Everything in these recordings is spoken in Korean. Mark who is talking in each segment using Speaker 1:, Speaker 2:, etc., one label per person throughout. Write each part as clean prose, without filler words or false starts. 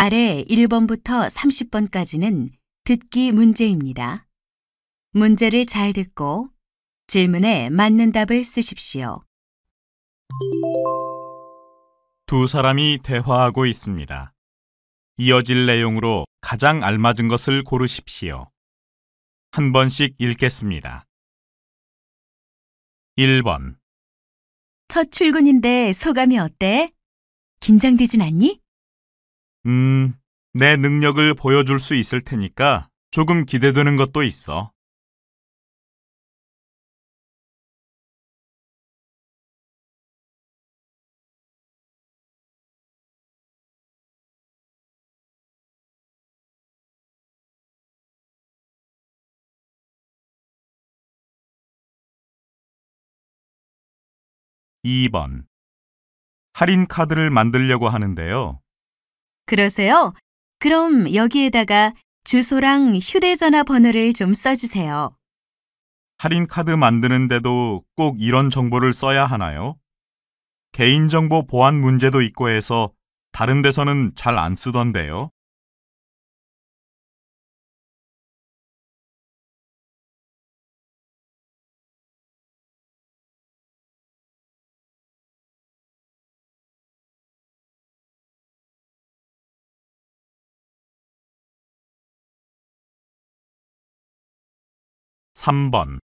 Speaker 1: 아래 1번부터 30번까지는 듣기 문제입니다. 문제를 잘 듣고 질문에 맞는 답을 쓰십시오.
Speaker 2: 두 사람이 대화하고 있습니다. 이어질 내용으로 가장 알맞은 것을 고르십시오. 한 번씩 읽겠습니다. 1번.
Speaker 1: 첫 출근인데 소감이 어때? 긴장되진 않니?
Speaker 2: 내 능력을 보여줄 수 있을 테니까 조금 기대되는 것도 있어. 2번. 할인 카드를 만들려고 하는데요.
Speaker 1: 그러세요? 그럼 여기에다가 주소랑 휴대전화 번호를 좀 써주세요.
Speaker 2: 할인 카드 만드는데도 꼭 이런 정보를 써야 하나요? 개인정보 보안 문제도 있고 해서 다른 데서는 잘 안 쓰던데요. 3번.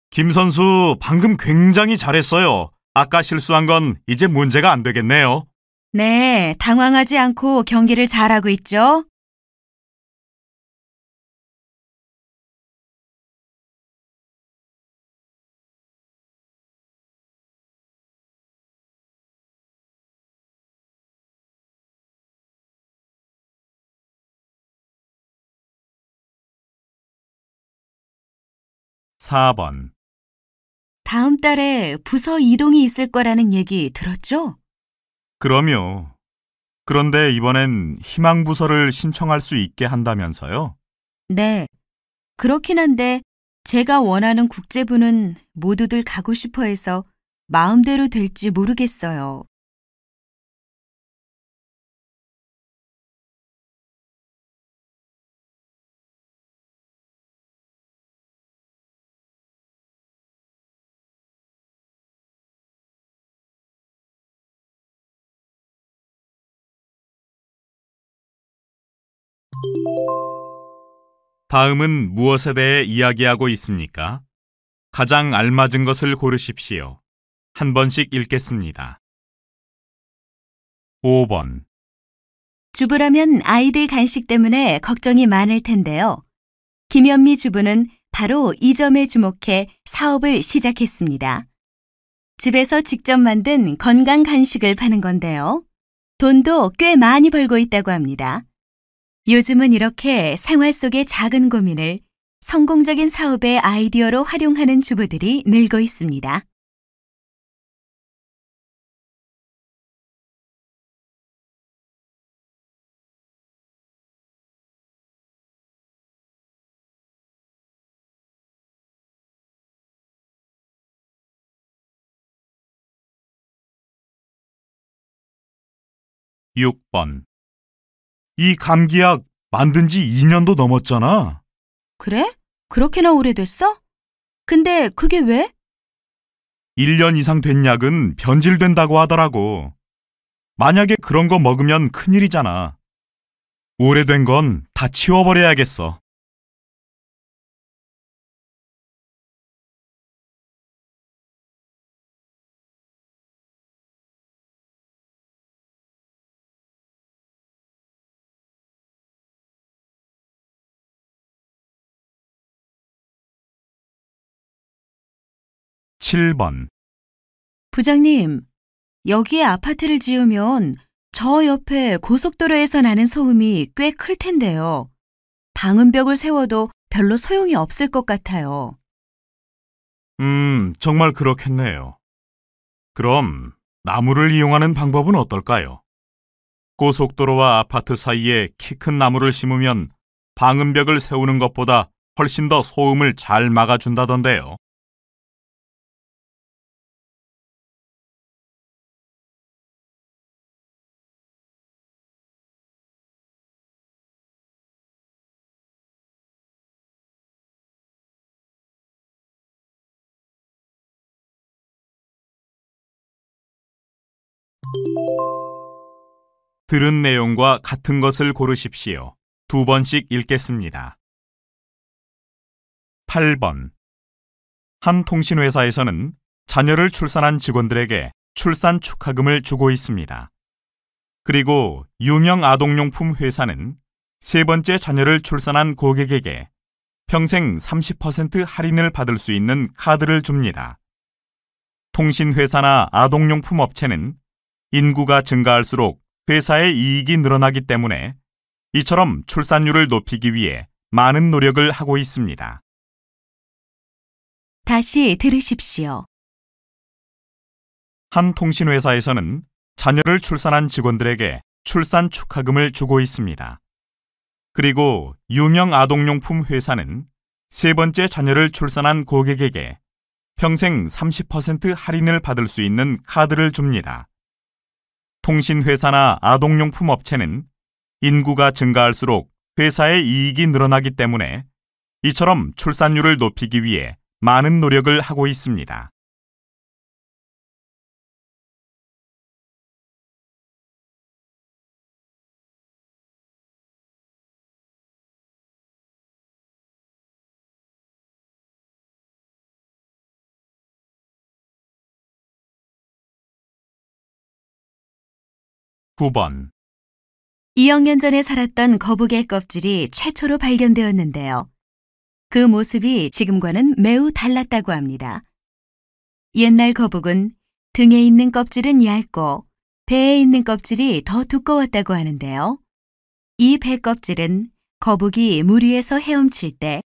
Speaker 2: 김 선수 방금 굉장히 잘했어요. 아까 실수한 건 이제 문제가 안 되겠네요.
Speaker 1: 네, 당황하지 않고 경기를 잘하고 있죠?
Speaker 2: 4번.
Speaker 1: 다음 달에 부서 이동이 있을 거라는 얘기 들었죠?
Speaker 2: 그럼요. 그런데 이번엔 희망부서를 신청할 수 있게 한다면서요?
Speaker 1: 네, 그렇긴 한데 제가 원하는 국제부는 모두들 가고 싶어 해서 마음대로 될지 모르겠어요.
Speaker 2: 다음은 무엇에 대해 이야기하고 있습니까? 가장 알맞은 것을 고르십시오. 한 번씩 읽겠습니다. 5번.
Speaker 1: 주부라면 아이들 간식 때문에 걱정이 많을 텐데요. 김현미 주부는 바로 이 점에 주목해 사업을 시작했습니다. 집에서 직접 만든 건강 간식을 파는 건데요. 돈도 꽤 많이 벌고 있다고 합니다. 요즘은 이렇게 생활 속의 작은 고민을 성공적인 사업의 아이디어로 활용하는 주부들이 늘고 있습니다.
Speaker 2: 육 번. 이 감기약 만든 지 2년도 넘었잖아.
Speaker 1: 그래? 그렇게나 오래됐어? 근데 그게 왜?
Speaker 2: 1년 이상 된 약은 변질된다고 하더라고. 만약에 그런 거 먹으면 큰일이잖아. 오래된 건 다 치워버려야겠어. 7번.
Speaker 1: 부장님, 여기에 아파트를 지으면 저 옆에 고속도로에서 나는 소음이 꽤 클 텐데요. 방음벽을 세워도 별로 소용이 없을 것 같아요.
Speaker 2: 정말 그렇겠네요. 그럼 나무를 이용하는 방법은 어떨까요? 고속도로와 아파트 사이에 키 큰 나무를 심으면 방음벽을 세우는 것보다 훨씬 더 소음을 잘 막아준다던데요. 들은 내용과 같은 것을 고르십시오. 2번씩 읽겠습니다. 8번. 한 통신회사에서는 자녀를 출산한 직원들에게 출산 축하금을 주고 있습니다. 그리고 유명 아동용품 회사는 세 번째 자녀를 출산한 고객에게 평생 30% 할인을 받을 수 있는 카드를 줍니다. 통신회사나 아동용품 업체는 인구가 증가할수록 회사의 이익이 늘어나기 때문에 이처럼 출산율을 높이기 위해 많은 노력을 하고 있습니다.
Speaker 1: 다시 들으십시오.
Speaker 2: 한 통신회사에서는 자녀를 출산한 직원들에게 출산 축하금을 주고 있습니다. 그리고 유명 아동용품 회사는 세 번째 자녀를 출산한 고객에게 평생 30% 할인을 받을 수 있는 카드를 줍니다. 통신회사나 아동용품 업체는 인구가 증가할수록 회사의 이익이 늘어나기 때문에 이처럼 출산율을 높이기 위해 많은 노력을 하고 있습니다. (9번)
Speaker 1: 2억 년 전에 살았던 거북의 껍질이 최초로 발견되었는데요. 그 모습이 지금과는 매우 달랐다고 합니다. 옛날 거북은 등에 있는 껍질은 얇고 배에 있는 껍질이 더 두꺼웠다고 하는데요. 이 배 껍질은 거북이 물 위에서 헤엄칠 때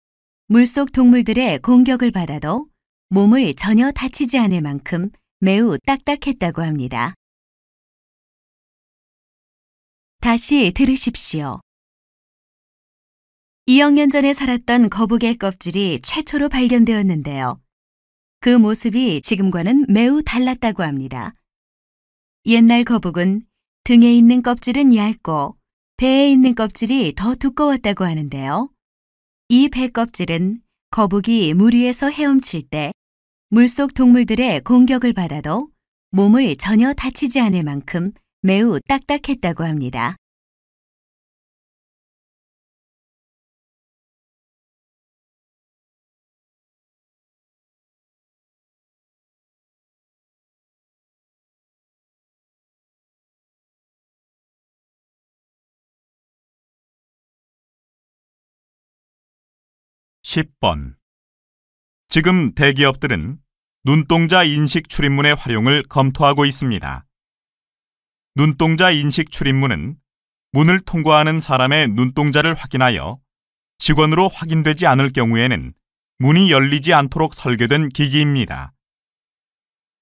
Speaker 1: 물속 동물들의 공격을 받아도 몸을 전혀 다치지 않을 만큼 매우 딱딱했다고 합니다. 다시 들으십시오. 2억 년 전에 살았던 거북의 껍질이 최초로 발견되었는데요. 그 모습이 지금과는 매우 달랐다고 합니다. 옛날 거북은 등에 있는 껍질은 얇고 배에 있는 껍질이 더 두꺼웠다고 하는데요. 이 배 껍질은 거북이 물 위에서 헤엄칠 때 물속 동물들의 공격을 받아도 몸을 전혀 다치지 않을 만큼 매우 딱딱했다고 합니다.
Speaker 2: (10번) 지금 대기업들은 눈동자 인식 출입문의 활용을 검토하고 있습니다. 눈동자 인식 출입문은 문을 통과하는 사람의 눈동자를 확인하여 직원으로 확인되지 않을 경우에는 문이 열리지 않도록 설계된 기기입니다.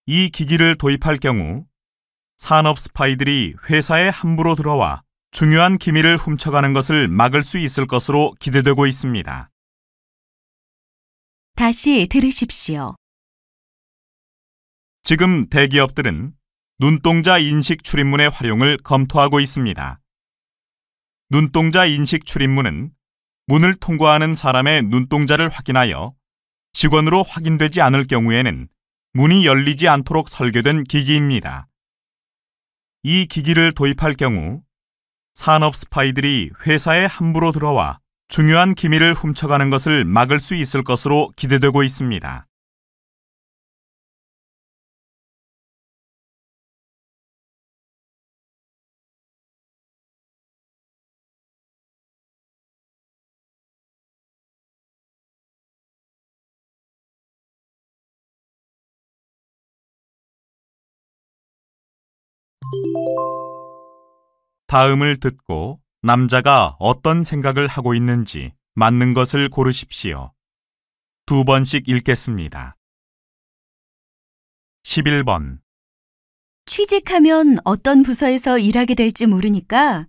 Speaker 2: 이 기기를 도입할 경우 산업 스파이들이 회사에 함부로 들어와 중요한 기밀을 훔쳐가는 것을 막을 수 있을 것으로 기대되고 있습니다.
Speaker 1: 다시 들으십시오.
Speaker 2: 지금 대기업들은 눈동자 인식 출입문의 활용을 검토하고 있습니다. 눈동자 인식 출입문은 문을 통과하는 사람의 눈동자를 확인하여 직원으로 확인되지 않을 경우에는 문이 열리지 않도록 설계된 기기입니다. 이 기기를 도입할 경우 산업 스파이들이 회사에 함부로 들어와 중요한 기밀을 훔쳐가는 것을 막을 수 있을 것으로 기대되고 있습니다. 다음을 듣고 남자가 어떤 생각을 하고 있는지 맞는 것을 고르십시오. 2번씩 읽겠습니다. 11번.
Speaker 1: 취직하면 어떤 부서에서 일하게 될지 모르니까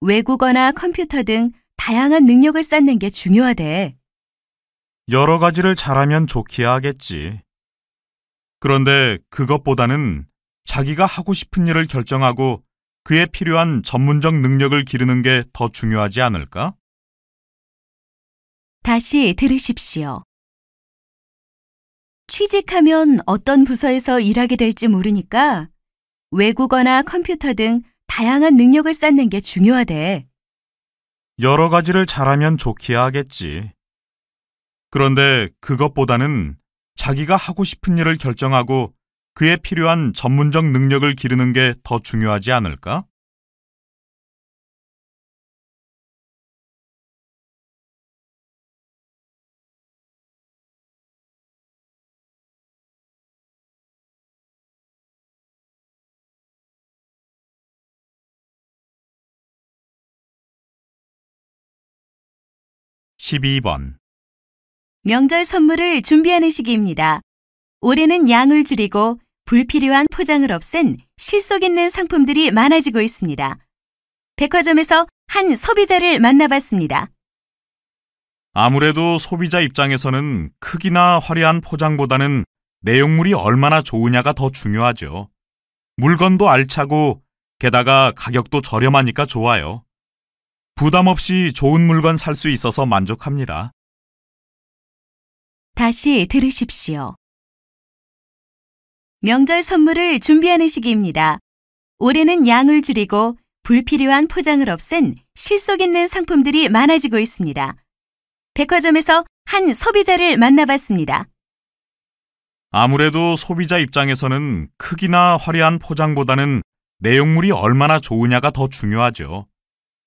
Speaker 1: 외국어나 컴퓨터 등 다양한 능력을 쌓는 게 중요하대.
Speaker 2: 여러 가지를 잘하면 좋기야 하겠지. 그런데 그것보다는 자기가 하고 싶은 일을 결정하고 그에 필요한 전문적 능력을 기르는 게 더 중요하지 않을까?
Speaker 1: 다시 들으십시오. 취직하면 어떤 부서에서 일하게 될지 모르니까 외국어나 컴퓨터 등 다양한 능력을 쌓는 게 중요하대.
Speaker 2: 여러 가지를 잘하면 좋기야 하겠지. 그런데 그것보다는 자기가 하고 싶은 일을 결정하고 그에 필요한 전문적 능력을 기르는 게 더 중요하지 않을까? (12번)
Speaker 1: 명절 선물을 준비하는 시기입니다. 올해는 양을 줄이고 불필요한 포장을 없앤 실속 있는 상품들이 많아지고 있습니다. 백화점에서 한 소비자를 만나봤습니다.
Speaker 2: 아무래도 소비자 입장에서는 크기나 화려한 포장보다는 내용물이 얼마나 좋으냐가 더 중요하죠. 물건도 알차고 게다가 가격도 저렴하니까 좋아요. 부담 없이 좋은 물건 살 수 있어서 만족합니다.
Speaker 1: 다시 들으십시오. 명절 선물을 준비하는 시기입니다. 올해는 양을 줄이고 불필요한 포장을 없앤 실속 있는 상품들이 많아지고 있습니다. 백화점에서 한 소비자를 만나봤습니다.
Speaker 2: 아무래도 소비자 입장에서는 크기나 화려한 포장보다는 내용물이 얼마나 좋으냐가 더 중요하죠.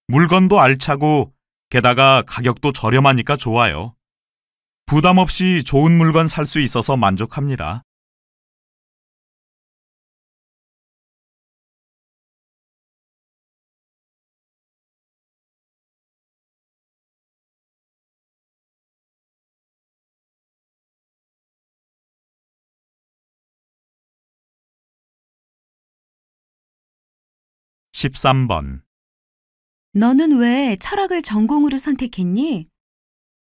Speaker 2: 물건도 알차고 게다가 가격도 저렴하니까 좋아요. 부담 없이 좋은 물건 살 수 있어서 만족합니다. (13번)
Speaker 1: 너는 왜 철학을 전공으로 선택했니?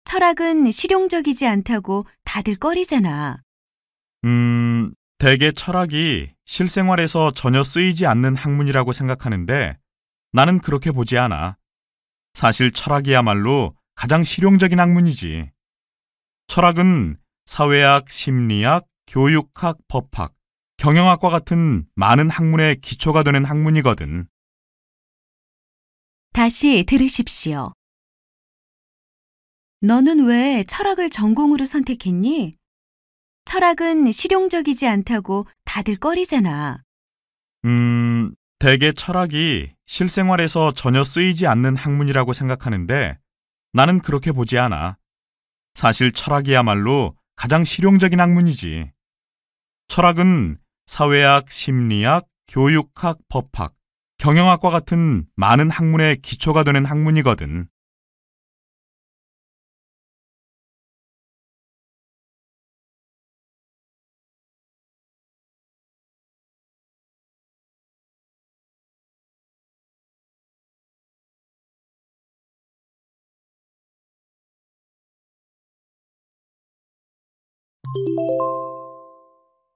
Speaker 1: 철학은 실용적이지 않다고 다들 꺼리잖아.
Speaker 2: 대개 철학이 실생활에서 전혀 쓰이지 않는 학문이라고 생각하는데 나는 그렇게 보지 않아. 사실 철학이야말로 가장 실용적인 학문이지. 철학은 사회학, 심리학, 교육학, 법학, 경영학과 같은 많은 학문의 기초가 되는 학문이거든.
Speaker 1: 다시 들으십시오. 너는 왜 철학을 전공으로 선택했니? 철학은 실용적이지 않다고 다들 꺼리잖아.
Speaker 2: 대개 철학이 실생활에서 전혀 쓰이지 않는 학문이라고 생각하는데 나는 그렇게 보지 않아. 사실 철학이야말로 가장 실용적인 학문이지. 철학은 사회학, 심리학, 교육학, 법학, 경영학과 같은 많은 학문의 기초가 되는 학문이거든.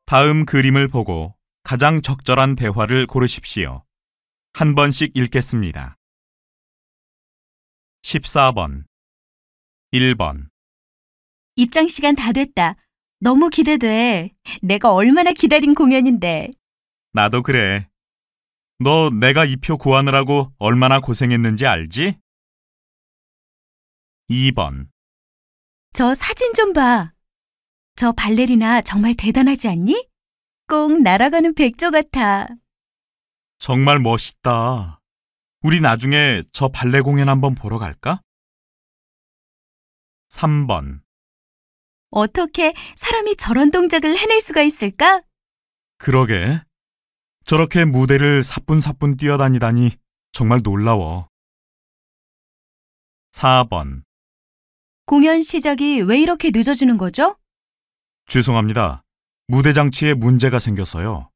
Speaker 2: 다음 그림을 보고 가장 적절한 대화를 고르십시오. 한 번씩 읽겠습니다. 14번 1번
Speaker 1: 입장 시간 다 됐다. 너무 기대돼. 내가 얼마나 기다린 공연인데.
Speaker 2: 나도 그래. 너 내가 이 표 구하느라고 얼마나 고생했는지 알지? 2번
Speaker 1: 저 사진 좀 봐. 저 발레리나 정말 대단하지 않니? 꼭 날아가는 백조 같아.
Speaker 2: 정말 멋있다. 우리 나중에 저 발레 공연 한번 보러 갈까? 3번
Speaker 1: 어떻게 사람이 저런 동작을 해낼 수가 있을까?
Speaker 2: 그러게. 저렇게 무대를 사뿐사뿐 뛰어다니다니 정말 놀라워. 4번
Speaker 1: 공연 시작이 왜 이렇게 늦어지는 거죠?
Speaker 2: 죄송합니다. 무대 장치에 문제가 생겨서요.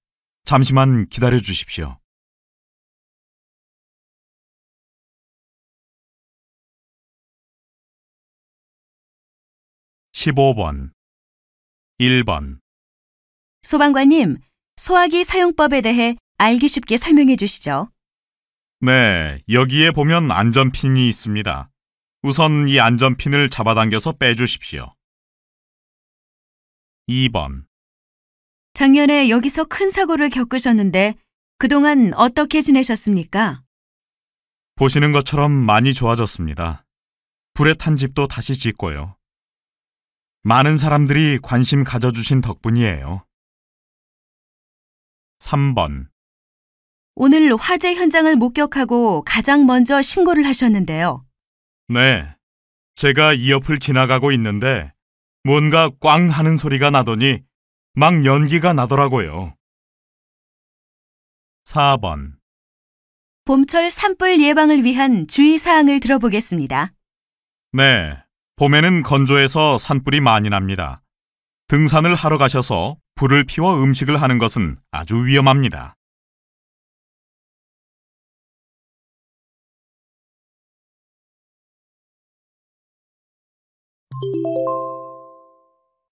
Speaker 2: 잠시만 기다려 주십시오. 15번 1번
Speaker 1: 소방관님, 소화기 사용법에 대해 알기 쉽게 설명해 주시죠.
Speaker 2: 네, 여기에 보면 안전핀이 있습니다. 우선 이 안전핀을 잡아당겨서 빼주십시오. 2번
Speaker 1: 작년에 여기서 큰 사고를 겪으셨는데 그동안 어떻게 지내셨습니까?
Speaker 2: 보시는 것처럼 많이 좋아졌습니다. 불에 탄 집도 다시 짓고요. 많은 사람들이 관심 가져주신 덕분이에요. 3번.
Speaker 1: 오늘 화재 현장을 목격하고 가장 먼저 신고를 하셨는데요.
Speaker 2: 네. 제가 이 옆을 지나가고 있는데 뭔가 꽝 하는 소리가 나더니 막 연기가 나더라고요. 4번.
Speaker 1: 봄철 산불 예방을 위한 주의사항을 들어보겠습니다.
Speaker 2: 네. 봄에는 건조해서 산불이 많이 납니다. 등산을 하러 가셔서 불을 피워 음식을 하는 것은 아주 위험합니다.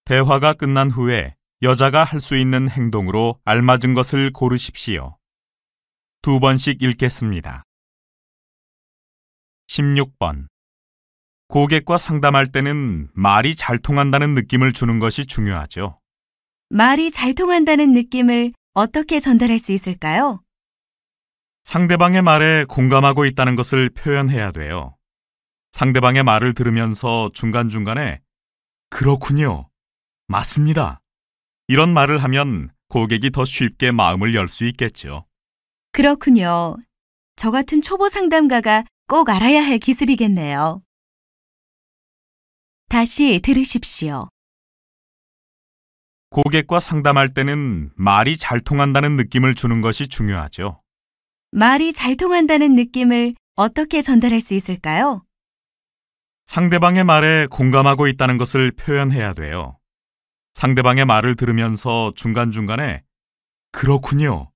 Speaker 2: 대화가 끝난 후에 여자가 할 수 있는 행동으로 알맞은 것을 고르십시오. 2번씩 읽겠습니다. 16번. 고객과 상담할 때는 말이 잘 통한다는 느낌을 주는 것이 중요하죠.
Speaker 1: 말이 잘 통한다는 느낌을 어떻게 전달할 수 있을까요?
Speaker 2: 상대방의 말에 공감하고 있다는 것을 표현해야 돼요. 상대방의 말을 들으면서 중간중간에 그렇군요. 맞습니다. 이런 말을 하면 고객이 더 쉽게 마음을 열 수 있겠죠.
Speaker 1: 그렇군요. 저 같은 초보 상담가가 꼭 알아야 할 기술이겠네요. 다시 들으십시오.
Speaker 2: 고객과 상담할 때는 말이 잘 통한다는 느낌을 주는 것이 중요하죠.
Speaker 1: 말이 잘 통한다는 느낌을 어떻게 전달할 수 있을까요?
Speaker 2: 상대방의 말에 공감하고 있다는 것을 표현해야 돼요. 상대방의 말을 들으면서 중간중간에 그렇군요.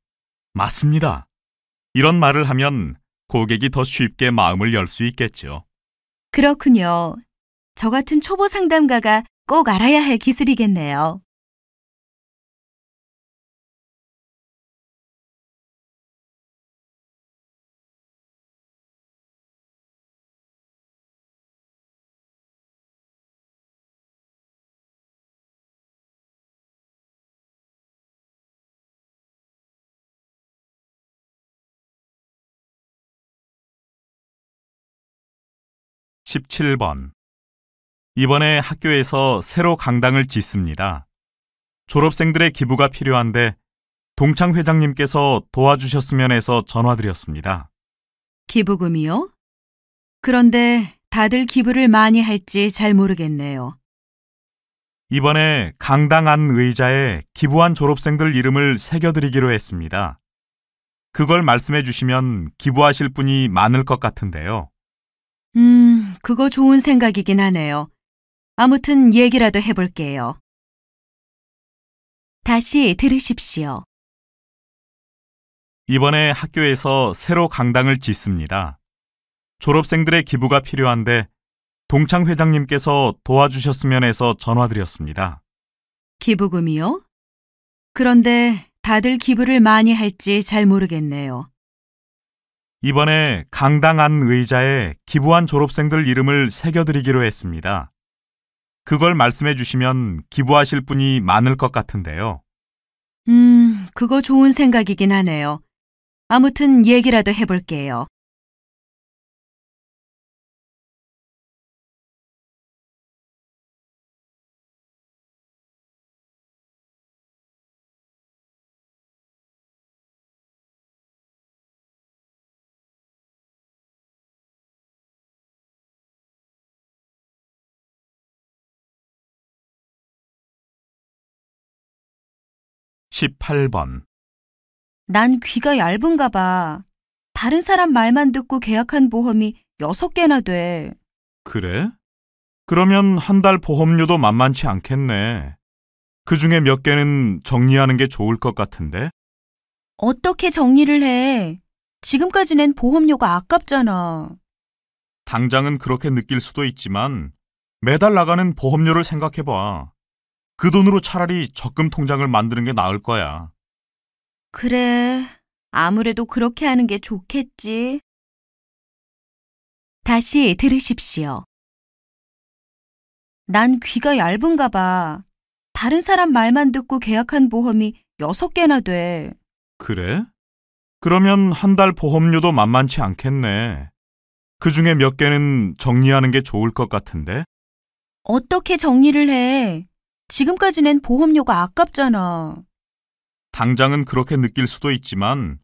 Speaker 2: 맞습니다. 이런 말을 하면 고객이 더 쉽게 마음을 열 수 있겠죠.
Speaker 1: 그렇군요. 저 같은 초보 상담가가 꼭 알아야 할 기술이겠네요.
Speaker 2: (17번) 이번에 학교에서 새로 강당을 짓습니다. 졸업생들의 기부가 필요한데 동창 회장님께서 도와주셨으면 해서 전화드렸습니다.
Speaker 1: 기부금이요? 그런데 다들 기부를 많이 할지 잘 모르겠네요.
Speaker 2: 이번에 강당 안 의자에 기부한 졸업생들 이름을 새겨드리기로 했습니다. 그걸 말씀해 주시면 기부하실 분이 많을 것 같은데요.
Speaker 1: 그거 좋은 생각이긴 하네요. 아무튼 얘기라도 해볼게요. 다시 들으십시오.
Speaker 2: 이번에 학교에서 새로 강당을 짓습니다. 졸업생들의 기부가 필요한데 동창 회장님께서 도와주셨으면 해서 전화드렸습니다.
Speaker 1: 기부금이요? 그런데 다들 기부를 많이 할지 잘 모르겠네요.
Speaker 2: 이번에 강당 안 의자에 기부한 졸업생들 이름을 새겨드리기로 했습니다. 그걸 말씀해 주시면 기부하실 분이 많을 것 같은데요.
Speaker 1: 그거 좋은 생각이긴 하네요. 아무튼 얘기라도 해볼게요.
Speaker 2: (18번)
Speaker 1: 난 귀가 얇은가 봐. 다른 사람 말만 듣고 계약한 보험이 6개나 돼.
Speaker 2: 그래? 그러면 한 달 보험료도 만만치 않겠네. 그 중에 몇 개는 정리하는 게 좋을 것 같은데?
Speaker 1: 어떻게 정리를 해? 지금까지 낸 보험료가 아깝잖아.
Speaker 2: 당장은 그렇게 느낄 수도 있지만 매달 나가는 보험료를 생각해봐. 그 돈으로 차라리 적금 통장을 만드는 게 나을 거야.
Speaker 1: 그래, 아무래도 그렇게 하는 게 좋겠지. 다시 들으십시오. 난 귀가 얇은가 봐. 다른 사람 말만 듣고 계약한 보험이 6개나 돼.
Speaker 2: 그래? 그러면 한 달 보험료도 만만치 않겠네. 그 중에 몇 개는 정리하는 게 좋을 것 같은데?
Speaker 1: 어떻게 정리를 해? 지금까지 낸 보험료가 아깝잖아.
Speaker 2: 당장은 그렇게 느낄 수도 있지만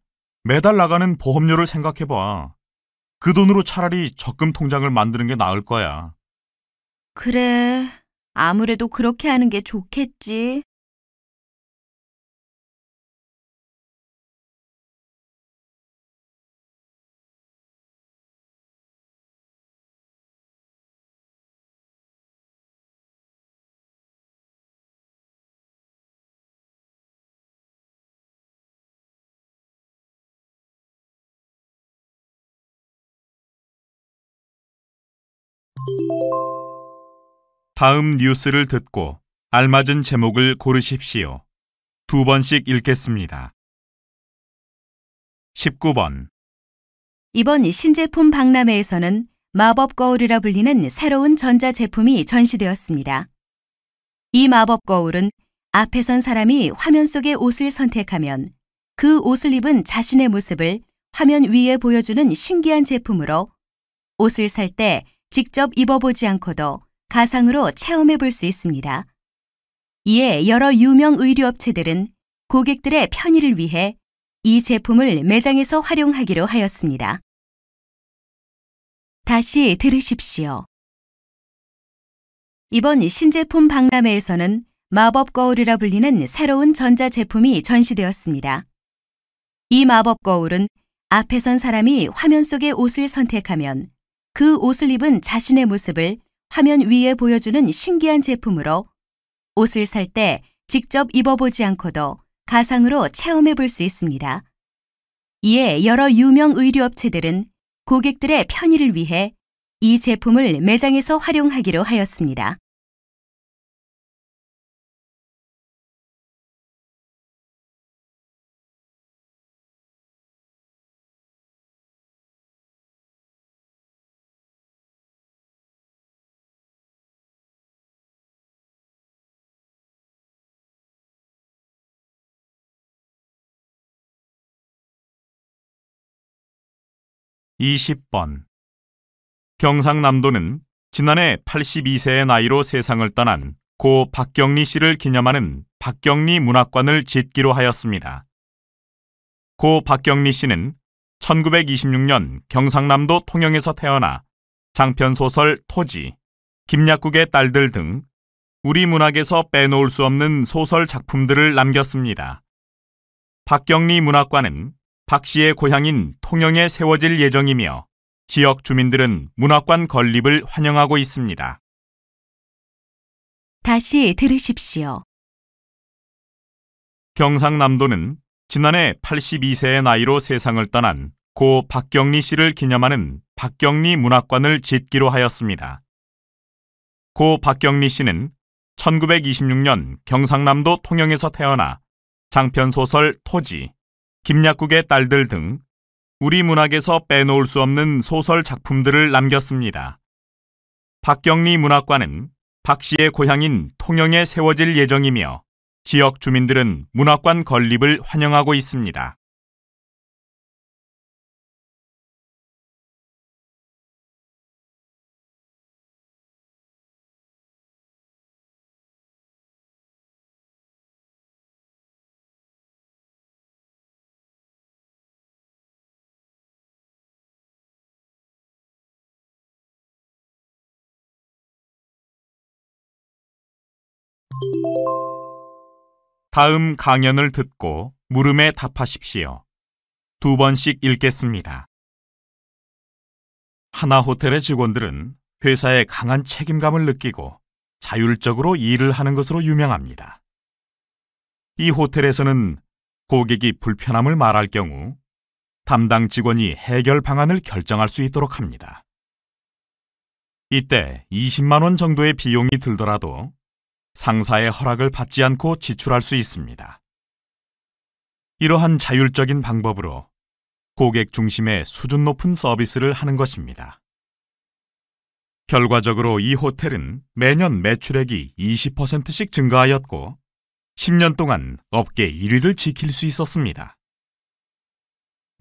Speaker 2: 매달 나가는 보험료를 생각해봐. 그 돈으로 차라리 적금 통장을 만드는 게 나을 거야.
Speaker 1: 그래, 아무래도 그렇게 하는 게 좋겠지.
Speaker 2: 다음 뉴스를 듣고 알맞은 제목을 고르십시오. 2번씩 읽겠습니다. 19번.
Speaker 1: 이번 신제품 박람회에서는 마법 거울이라 불리는 새로운 전자제품이 전시되었습니다. 이 마법 거울은 앞에 선 사람이 화면 속의 옷을 선택하면 그 옷을 입은 자신의 모습을 화면 위에 보여주는 신기한 제품으로 옷을 살 때 직접 입어보지 않고도 가상으로 체험해 볼 수 있습니다. 이에 여러 유명 의류업체들은 고객들의 편의를 위해 이 제품을 매장에서 활용하기로 하였습니다. 다시 들으십시오. 이번 신제품 박람회에서는 마법 거울이라 불리는 새로운 전자제품이 전시되었습니다. 이 마법 거울은 앞에 선 사람이 화면 속의 옷을 선택하면 그 옷을 입은 자신의 모습을 화면 위에 보여주는 신기한 제품으로 옷을 살 때 직접 입어보지 않고도 가상으로 체험해 볼 수 있습니다. 이에 여러 유명 의류업체들은 고객들의 편의를 위해 이 제품을 매장에서 활용하기로 하였습니다.
Speaker 2: 이십 번. 경상남도는 지난해 82세의 나이로 세상을 떠난 고 박경리 씨를 기념하는 박경리 문학관을 짓기로 하였습니다. 고 박경리 씨는 1926년 경상남도 통영에서 태어나 장편소설 토지, 김약국의 딸들 등 우리 문학에서 빼놓을 수 없는 소설 작품들을 남겼습니다. 박경리 문학관은 박 씨의 고향인 통영에 세워질 예정이며 지역 주민들은 문학관 건립을 환영하고 있습니다.
Speaker 1: 다시 들으십시오.
Speaker 2: 경상남도는 지난해 82세의 나이로 세상을 떠난 고 박경리 씨를 기념하는 박경리 문학관을 짓기로 하였습니다. 고 박경리 씨는 1926년 경상남도 통영에서 태어나 장편소설 토지, 김약국의 딸들 등 우리 문학에서 빼놓을 수 없는 소설 작품들을 남겼습니다. 박경리 문학관은 박 씨의 고향인 통영에 세워질 예정이며 지역 주민들은 문학관 건립을 환영하고 있습니다. 다음 강연을 듣고 물음에 답하십시오. 2번씩 읽겠습니다. 하나호텔의 직원들은 회사에 강한 책임감을 느끼고 자율적으로 일을 하는 것으로 유명합니다. 이 호텔에서는 고객이 불편함을 말할 경우 담당 직원이 해결 방안을 결정할 수 있도록 합니다. 이때 20만 원 정도의 비용이 들더라도 상사의 허락을 받지 않고 지출할 수 있습니다. 이러한 자율적인 방법으로 고객 중심의 수준 높은 서비스를 하는 것입니다. 결과적으로 이 호텔은 매년 매출액이 20%씩 증가하였고 10년 동안 업계 1위를 지킬 수 있었습니다.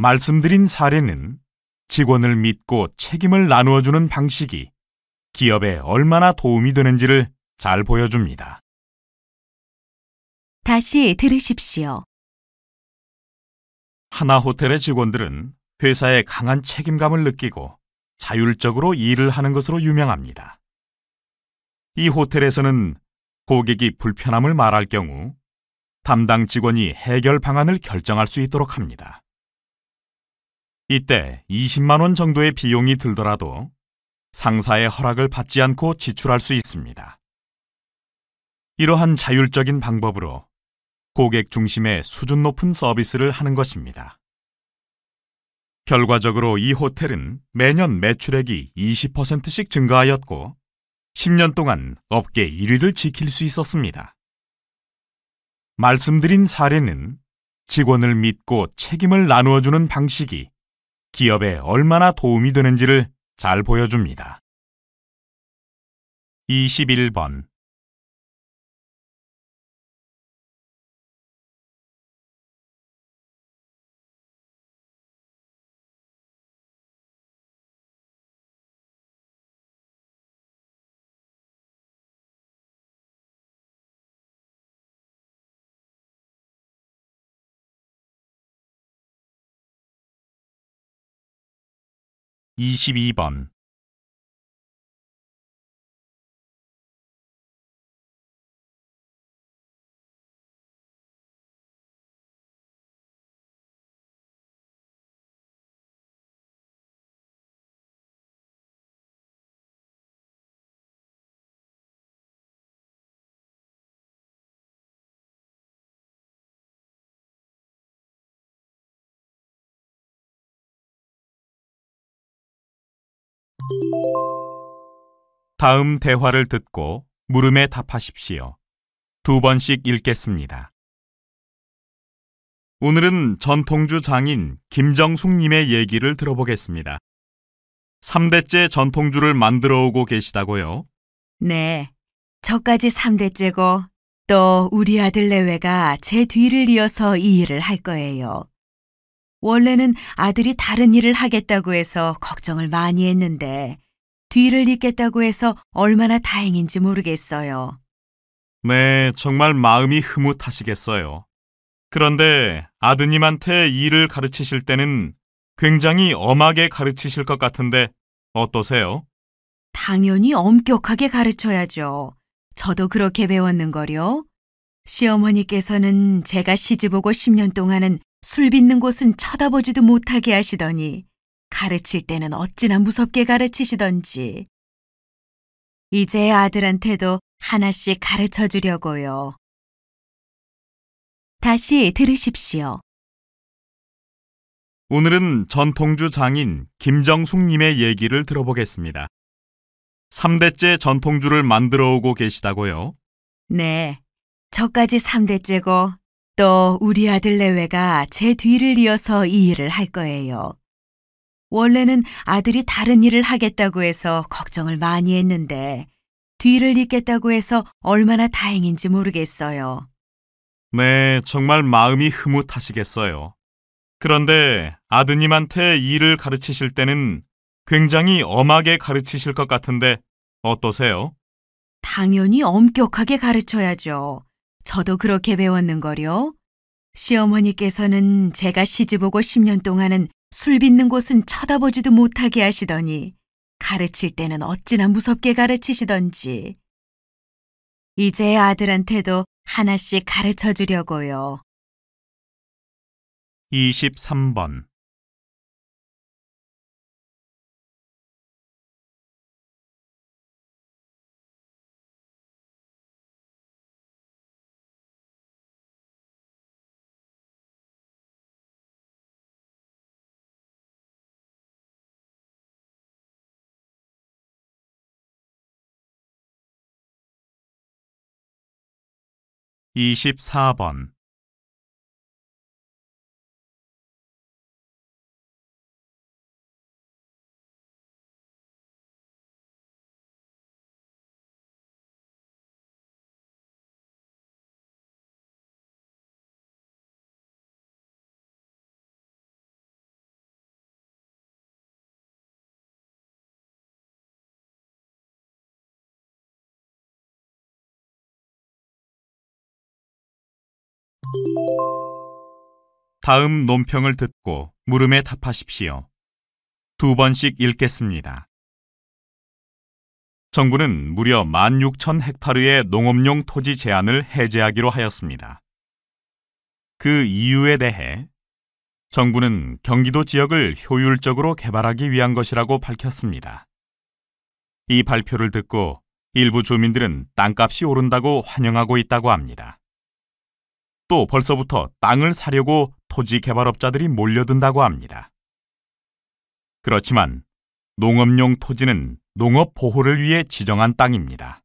Speaker 2: 말씀드린 사례는 직원을 믿고 책임을 나누어 주는 방식이 기업에 얼마나 도움이 되는지를 잘 보여줍니다.
Speaker 1: 다시 들으십시오.
Speaker 2: 하나호텔의 직원들은 회사에 강한 책임감을 느끼고 자율적으로 일을 하는 것으로 유명합니다. 이 호텔에서는 고객이 불편함을 말할 경우 담당 직원이 해결 방안을 결정할 수 있도록 합니다. 이때 20만 원 정도의 비용이 들더라도 상사의 허락을 받지 않고 지출할 수 있습니다. 이러한 자율적인 방법으로 고객 중심의 수준 높은 서비스를 하는 것입니다. 결과적으로 이 호텔은 매년 매출액이 20%씩 증가하였고 10년 동안 업계 1위를 지킬 수 있었습니다. 말씀드린 사례는 직원을 믿고 책임을 나누어 주는 방식이 기업에 얼마나 도움이 되는지를 잘 보여줍니다. 21번 이십이 번 다음 대화를 듣고 물음에 답하십시오. 2번씩 읽겠습니다. 오늘은 전통주 장인 김정숙님의 얘기를 들어보겠습니다. 3대째 전통주를 만들어 오고 계시다고요?
Speaker 1: 네, 저까지 3대째고 또 우리 아들 내외가 제 뒤를 이어서 이 일을 할 거예요. 원래는 아들이 다른 일을 하겠다고 해서 걱정을 많이 했는데 뒤를 잇겠다고 해서 얼마나 다행인지 모르겠어요.
Speaker 2: 네, 정말 마음이 흐뭇하시겠어요. 그런데 아드님한테 일을 가르치실 때는 굉장히 엄하게 가르치실 것 같은데 어떠세요?
Speaker 1: 당연히 엄격하게 가르쳐야죠. 저도 그렇게 배웠는걸요. 시어머니께서는 제가 시집 오고 10년 동안은 술 빚는 곳은 쳐다보지도 못하게 하시더니 가르칠 때는 어찌나 무섭게 가르치시던지. 이제 아들한테도 하나씩 가르쳐 주려고요. 다시 들으십시오.
Speaker 2: 오늘은 전통주 장인 김정숙님의 얘기를 들어보겠습니다. 3대째 전통주를 만들어 오고 계시다고요?
Speaker 1: 네, 저까지 3대째고 또 우리 아들 내외가 제 뒤를 이어서 이 일을 할 거예요. 원래는 아들이 다른 일을 하겠다고 해서 걱정을 많이 했는데 뒤를 잇겠다고 해서 얼마나 다행인지 모르겠어요.
Speaker 2: 네, 정말 마음이 흐뭇하시겠어요. 그런데 아드님한테 일을 가르치실 때는 굉장히 엄하게 가르치실 것 같은데 어떠세요?
Speaker 1: 당연히 엄격하게 가르쳐야죠. 저도 그렇게 배웠는걸요. 시어머니께서는 제가 시집 오고 10년 동안은 술 빚는 곳은 쳐다보지도 못하게 하시더니 가르칠 때는 어찌나 무섭게 가르치시던지. 이제 아들한테도 하나씩 가르쳐 주려고요.
Speaker 2: 23번24번 다음 논평을 듣고 물음에 답하십시오. 2번씩 읽겠습니다. 정부는 무려 16,000헥타르의 농업용 토지 제한을 해제하기로 하였습니다. 그 이유에 대해 정부는 경기도 지역을 효율적으로 개발하기 위한 것이라고 밝혔습니다. 이 발표를 듣고 일부 주민들은 땅값이 오른다고 환영하고 있다고 합니다. 또 벌써부터 땅을 사려고 토지 개발업자들이 몰려든다고 합니다. 그렇지만 농업용 토지는 농업 보호를 위해 지정한 땅입니다.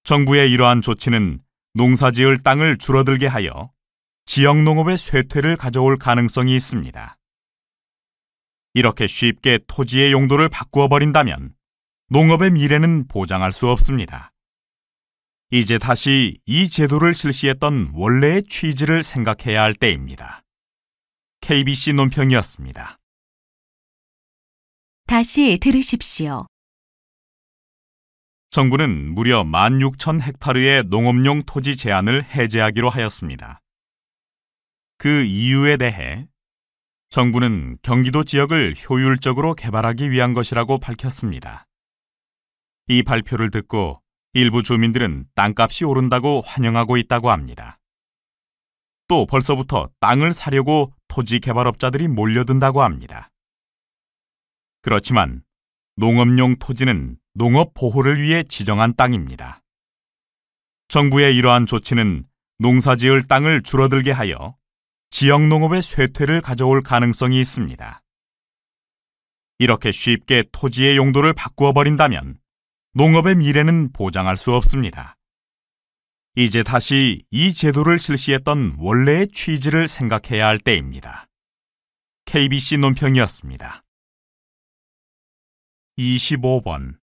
Speaker 2: 정부의 이러한 조치는 농사지을 땅을 줄어들게 하여 지역 농업의 쇠퇴를 가져올 가능성이 있습니다. 이렇게 쉽게 토지의 용도를 바꾸어 버린다면 농업의 미래는 보장할 수 없습니다. 이제 다시 이 제도를 실시했던 원래의 취지를 생각해야 할 때입니다. KBC 논평이었습니다.
Speaker 1: 다시 들으십시오.
Speaker 2: 정부는 무려 16,000헥타르의 농업용 토지 제한을 해제하기로 하였습니다. 그 이유에 대해 정부는 경기도 지역을 효율적으로 개발하기 위한 것이라고 밝혔습니다. 이 발표를 듣고 일부 주민들은 땅값이 오른다고 환영하고 있다고 합니다. 또 벌써부터 땅을 사려고 토지 개발업자들이 몰려든다고 합니다. 그렇지만 농업용 토지는 농업 보호를 위해 지정한 땅입니다. 정부의 이러한 조치는 농사지을 땅을 줄어들게 하여 지역 농업의 쇠퇴를 가져올 가능성이 있습니다. 이렇게 쉽게 토지의 용도를 바꾸어 버린다면 농업의 미래는 보장할 수 없습니다. 이제 다시 이 제도를 실시했던 원래의 취지를 생각해야 할 때입니다. KBC 논평이었습니다. 25번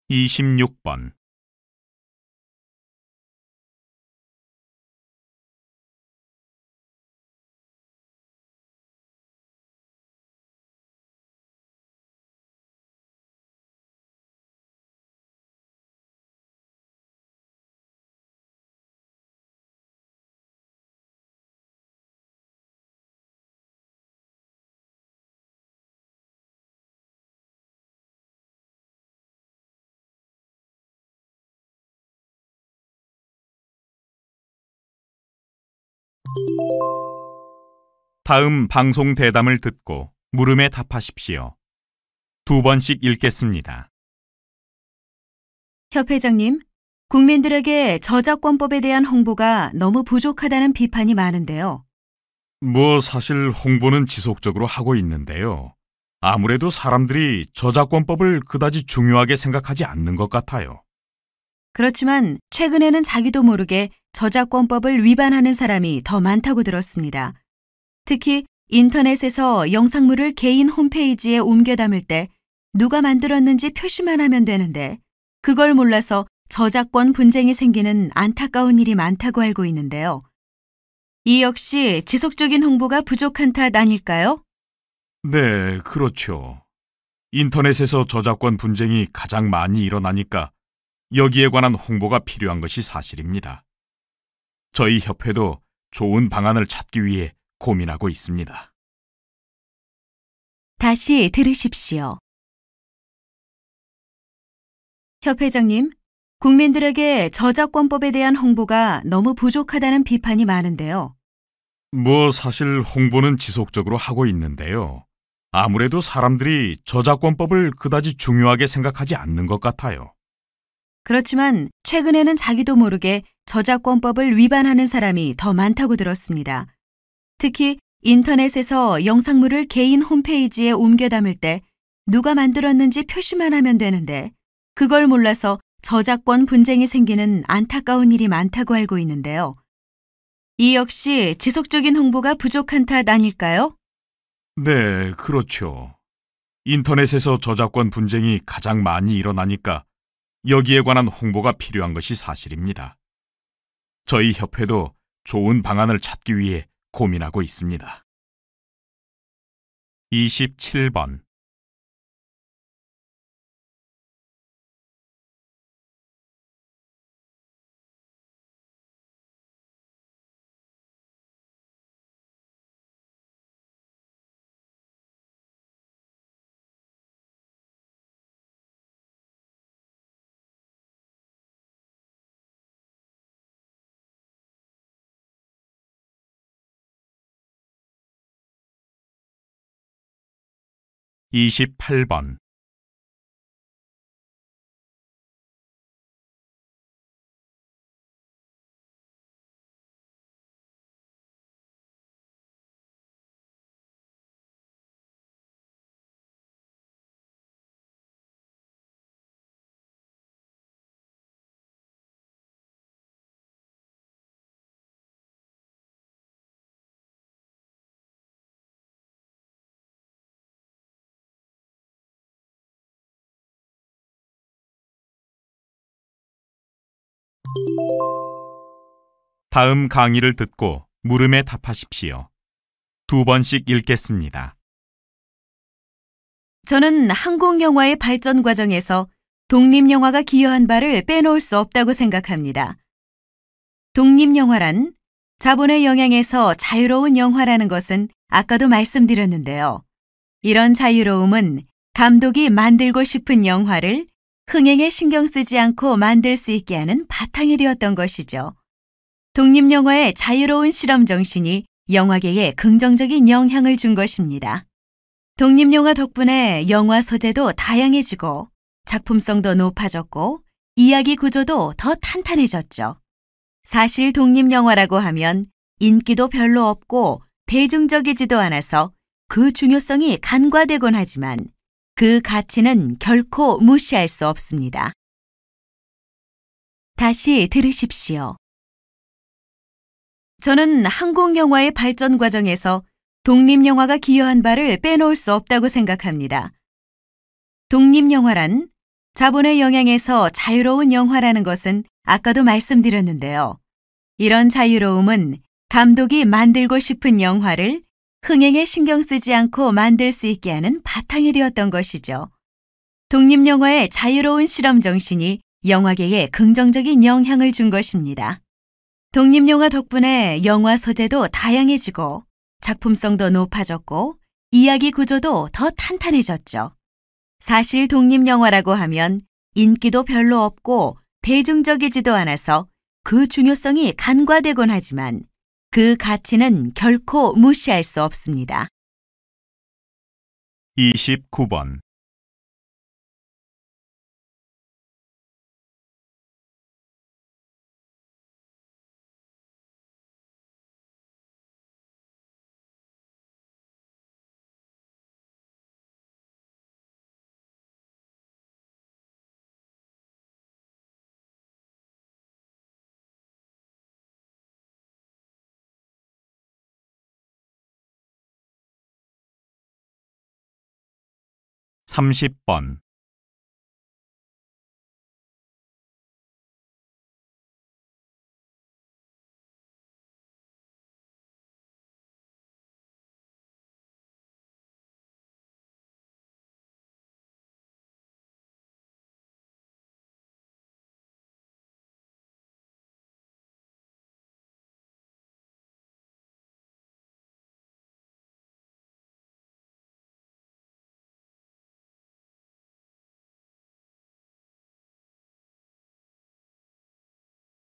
Speaker 2: (26번) 다음 방송 대담을 듣고 물음에 답하십시오. 2번씩 읽겠습니다.
Speaker 1: 협회장님, 국민들에게 저작권법에 대한 홍보가 너무 부족하다는 비판이 많은데요.
Speaker 2: 사실 홍보는 지속적으로 하고 있는데요. 아무래도 사람들이 저작권법을 그다지 중요하게 생각하지 않는 것 같아요.
Speaker 1: 그렇지만 최근에는 자기도 모르게 저작권법을 위반하는 사람이 더 많다고 들었습니다. 특히 인터넷에서 영상물을 개인 홈페이지에 옮겨 담을 때 누가 만들었는지 표시만 하면 되는데 그걸 몰라서 저작권 분쟁이 생기는 안타까운 일이 많다고 알고 있는데요. 이 역시 지속적인 홍보가 부족한 탓 아닐까요?
Speaker 2: 네, 그렇죠. 인터넷에서 저작권 분쟁이 가장 많이 일어나니까 여기에 관한 홍보가 필요한 것이 사실입니다. 저희 협회도 좋은 방안을 찾기 위해 고민하고 있습니다.
Speaker 1: 다시 들으십시오. 협회장님, 국민들에게 저작권법에 대한 홍보가 너무 부족하다는 비판이 많은데요.
Speaker 2: 사실 홍보는 지속적으로 하고 있는데요. 아무래도 사람들이 저작권법을 그다지 중요하게 생각하지 않는 것 같아요.
Speaker 1: 그렇지만 최근에는 자기도 모르게 저작권법을 위반하는 사람이 더 많다고 들었습니다. 특히 인터넷에서 영상물을 개인 홈페이지에 옮겨 담을 때 누가 만들었는지 표시만 하면 되는데 그걸 몰라서 저작권 분쟁이 생기는 안타까운 일이 많다고 알고 있는데요. 이 역시 지속적인 홍보가 부족한 탓 아닐까요?
Speaker 2: 네, 그렇죠. 인터넷에서 저작권 분쟁이 가장 많이 일어나니까 여기에 관한 홍보가 필요한 것이 사실입니다. 저희 협회도 좋은 방안을 찾기 위해 고민하고 있습니다. 27번. 이십팔 번. 다음 강의를 듣고 물음에 답하십시오. 2번씩 읽겠습니다.
Speaker 1: 저는 한국 영화의 발전 과정에서 독립영화가 기여한 바를 빼놓을 수 없다고 생각합니다. 독립영화란 자본의 영향에서 자유로운 영화라는 것은 아까도 말씀드렸는데요. 이런 자유로움은 감독이 만들고 싶은 영화를 흥행에 신경 쓰지 않고 만들 수 있게 하는 바탕이 되었던 것이죠. 독립영화의 자유로운 실험 정신이 영화계에 긍정적인 영향을 준 것입니다. 독립영화 덕분에 영화 소재도 다양해지고 작품성도 높아졌고 이야기 구조도 더 탄탄해졌죠. 사실 독립영화라고 하면 인기도 별로 없고 대중적이지도 않아서 그 중요성이 간과되곤 하지만 그 가치는 결코 무시할 수 없습니다. 다시 들으십시오. 저는 한국 영화의 발전 과정에서 독립영화가 기여한 바를 빼놓을 수 없다고 생각합니다. 독립영화란 자본의 영향에서 자유로운 영화라는 것은 아까도 말씀드렸는데요. 이런 자유로움은 감독이 만들고 싶은 영화를 흥행에 신경 쓰지 않고 만들 수 있게 하는 바탕이 되었던 것이죠. 독립영화의 자유로운 실험 정신이 영화계에 긍정적인 영향을 준 것입니다. 독립영화 덕분에 영화 소재도 다양해지고 작품성도 높아졌고 이야기 구조도 더 탄탄해졌죠. 사실 독립영화라고 하면 인기도 별로 없고 대중적이지도 않아서 그 중요성이 간과되곤 하지만 그 가치는 결코 무시할 수 없습니다.
Speaker 2: 29번. (30번)